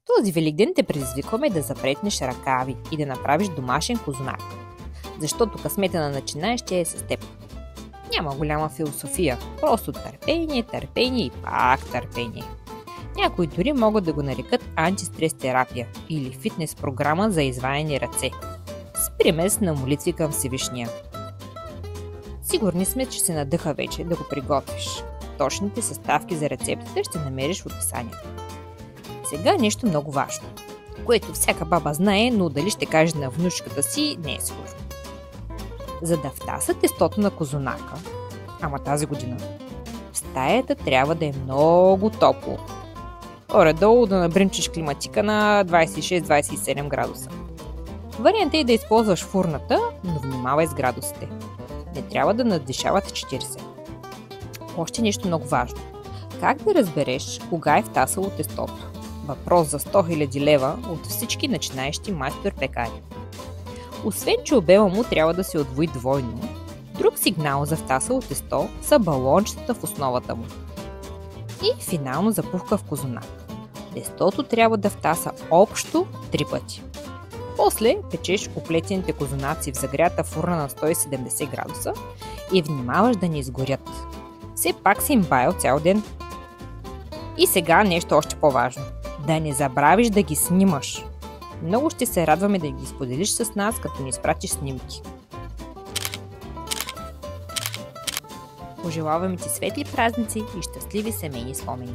Този Великден те предизвикваме да запретнеш ръкави и да направиш домашен козунак, защото късмета на начинаещия е с теб. Няма голяма философия, просто търпение, търпение и пак търпение. Някои дори могат да го нарекат антистрес терапия или фитнес програма за изваяни ръце, с примес на молитви към Всевишния. Сигурни сме, че се надъха вече да го приготвиш. Точните съставки за рецептите ще намериш в описанието. Сега нещо много важно, което всяка баба знае, но дали ще каже на внучката си, не е сигурно. За да втаса тестото на козунака, ама тази година, в стаята трябва да е много топло. Горе-долу да набринчиш климатика на 26-27 градуса. Вариантът е да използваш фурната, но внимавай с градусите. Не трябва да надвишават 40. Още нещо много важно. Как да разбереш кога е втасало тестото? Въпрос за 100 000 лева от всички начинаещи майстор-пекари. Освен, че обема му трябва да се удвои двойно, друг сигнал за втасало тесто са балончетата в основата му. И финално запухка в козунак. Тестото трябва да втаса общо 3 пъти. После печеш оплетените козунаци в загрята фурна на 170 градуса и внимаваш да не изгорят. Все пак си им баял цял ден. И сега нещо още по-важно. Да не забравиш да ги снимаш. Много ще се радваме да ги споделиш с нас, като ни изпратиш снимки. Пожелаваме ти светли празници и щастливи семейни спомени!